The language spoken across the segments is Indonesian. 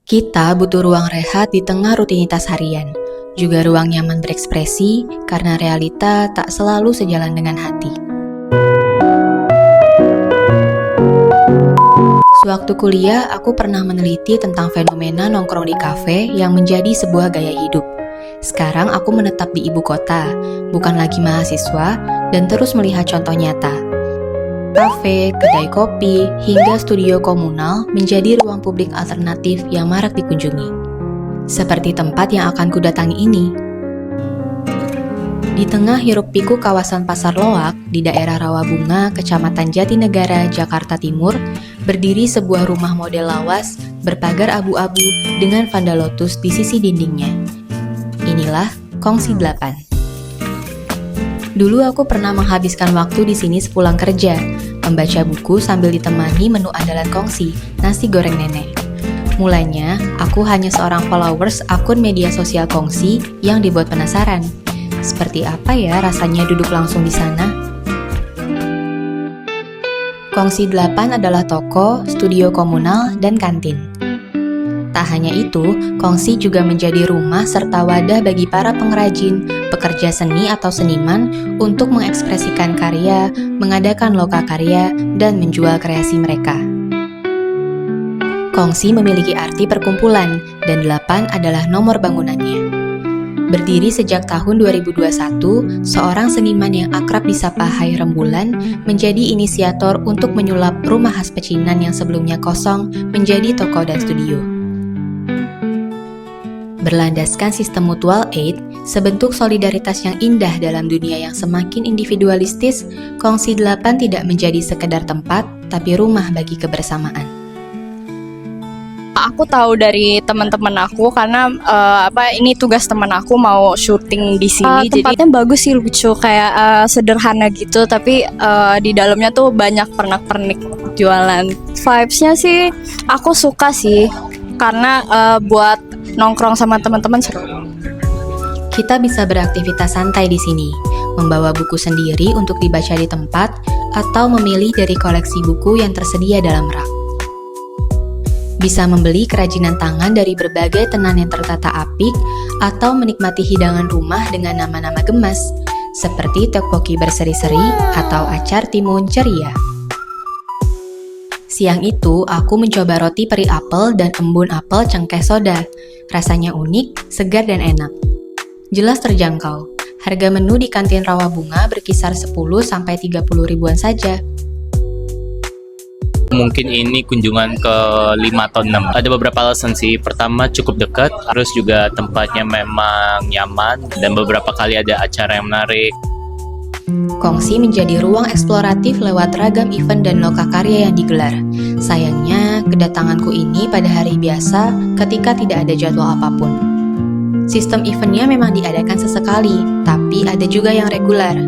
Kita butuh ruang rehat di tengah rutinitas harian, juga ruang nyaman berekspresi karena realita tak selalu sejalan dengan hati. Sewaktu kuliah, aku pernah meneliti tentang fenomena nongkrong di kafe yang menjadi sebuah gaya hidup. Sekarang aku menetap di ibu kota, bukan lagi mahasiswa, dan terus melihat contoh nyata. Kafe, kedai kopi, hingga studio komunal menjadi ruang publik alternatif yang marak dikunjungi. Seperti tempat yang akan kudatangi ini. Di tengah hiruk-pikuk kawasan Pasar Loak, di daerah Rawabunga, Kecamatan Jatinegara, Jakarta Timur, berdiri sebuah rumah model lawas berpagar abu-abu dengan vanda lotus di sisi dindingnya. Inilah Kongsi 8. Dulu aku pernah menghabiskan waktu di sini sepulang kerja, membaca buku sambil ditemani menu andalan Kongsi, nasi goreng nenek. Mulanya, aku hanya seorang followers akun media sosial Kongsi yang dibuat penasaran. Seperti apa ya rasanya duduk langsung di sana? Kongsi 8 adalah toko, studio komunal, dan kantin. Tak hanya itu, Kongsi juga menjadi rumah serta wadah bagi para pengrajin, pekerja seni atau seniman untuk mengekspresikan karya, mengadakan lokakarya, dan menjual kreasi mereka. Kongsi memiliki arti perkumpulan, dan 8 adalah nomor bangunannya. Berdiri sejak tahun 2021, seorang seniman yang akrab disapa Hai Rembulan menjadi inisiator untuk menyulap rumah khas pecinan yang sebelumnya kosong menjadi toko dan studio. Berlandaskan sistem mutual aid, sebentuk solidaritas yang indah dalam dunia yang semakin individualistis, Kongsi 8 tidak menjadi sekedar tempat, tapi rumah bagi kebersamaan. Aku tahu dari teman-teman aku karena ini tugas teman aku mau syuting di sini. Tempatnya jadi bagus sih, lucu, kayak sederhana gitu, tapi di dalamnya tuh banyak pernak-pernik jualan. Vibes-nya sih aku suka sih karena buat nongkrong sama teman-teman seru. Kita bisa beraktivitas santai di sini, membawa buku sendiri untuk dibaca di tempat, atau memilih dari koleksi buku yang tersedia dalam rak. Bisa membeli kerajinan tangan dari berbagai tenan yang tertata apik, atau menikmati hidangan rumah dengan nama-nama gemas, seperti tteokbokki berseri-seri atau acar timun ceria. Siang itu, aku mencoba roti peri apel dan embun apel cengkeh soda. Rasanya unik, segar dan enak. Jelas terjangkau. Harga menu di kantin Rawabunga berkisar 10-30 ribuan saja. Mungkin ini kunjungan ke 5 atau 6. Ada beberapa alasan sih. Pertama, cukup dekat, terus juga tempatnya memang nyaman, dan beberapa kali ada acara yang menarik. Kongsi menjadi ruang eksploratif lewat ragam event dan lokakarya yang digelar. Sayangnya, kedatanganku ini pada hari biasa ketika tidak ada jadwal apapun. Sistem eventnya memang diadakan sesekali, tapi ada juga yang reguler.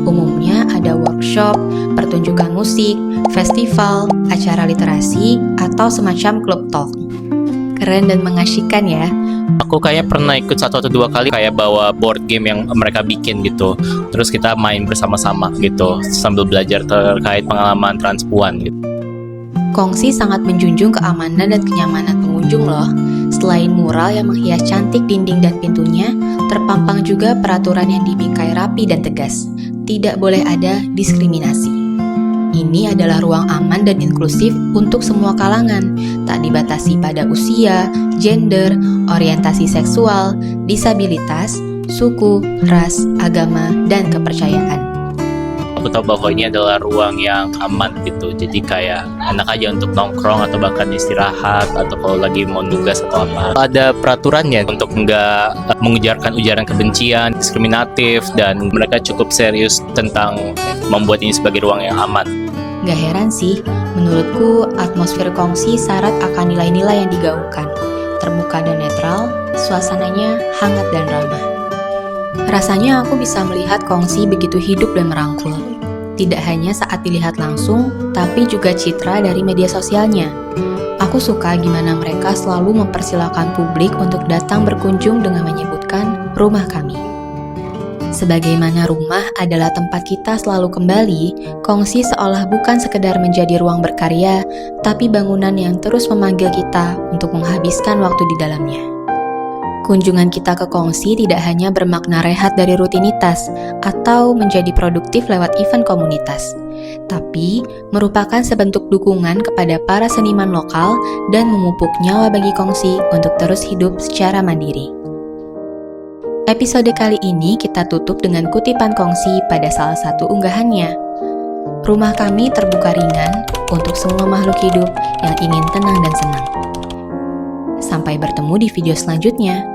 Umumnya ada workshop, pertunjukan musik, festival, acara literasi, atau semacam klub talk. Keren dan mengasyikkan ya. Aku kayak pernah ikut 1 atau 2 kali kayak bawa board game yang mereka bikin gitu. Terus kita main bersama-sama gitu sambil belajar terkait pengalaman transpuan gitu. Kongsi sangat menjunjung keamanan dan kenyamanan pengunjung loh. Selain mural yang menghias cantik dinding dan pintunya, terpampang juga peraturan yang dibingkai rapi dan tegas. Tidak boleh ada diskriminasi. Ini adalah ruang aman dan inklusif untuk semua kalangan, tak dibatasi pada usia, gender, orientasi seksual, disabilitas, suku, ras, agama, dan kepercayaan. Aku tahu bahwa ini adalah ruang yang aman gitu, jadi kayak enak aja untuk nongkrong atau bahkan istirahat atau kalau lagi mau nugas atau apa. Ada peraturannya untuk nggak mengujarkan ujaran kebencian, diskriminatif, dan mereka cukup serius tentang membuat ini sebagai ruang yang aman. Gak heran sih, menurutku atmosfer Kongsi syarat akan nilai-nilai yang digaungkan. Terbuka dan netral, suasananya hangat dan ramah. Rasanya aku bisa melihat Kongsi begitu hidup dan merangkul. Tidak hanya saat dilihat langsung, tapi juga citra dari media sosialnya. Aku suka gimana mereka selalu mempersilahkan publik untuk datang berkunjung dengan menyebutkan rumah kami. Sebagaimana rumah adalah tempat kita selalu kembali, kongsi seolah bukan sekedar menjadi ruang berkarya, tapi bangunan yang terus memanggil kita untuk menghabiskan waktu di dalamnya. Kunjungan kita ke kongsi tidak hanya bermakna rehat dari rutinitas atau menjadi produktif lewat event komunitas, tapi merupakan sebentuk dukungan kepada para seniman lokal dan memupuk nyawa bagi kongsi untuk terus hidup secara mandiri. Episode kali ini kita tutup dengan kutipan kongsi pada salah satu unggahannya. Rumah kami terbuka ringan untuk semua makhluk hidup yang ingin tenang dan senang. Sampai bertemu di video selanjutnya.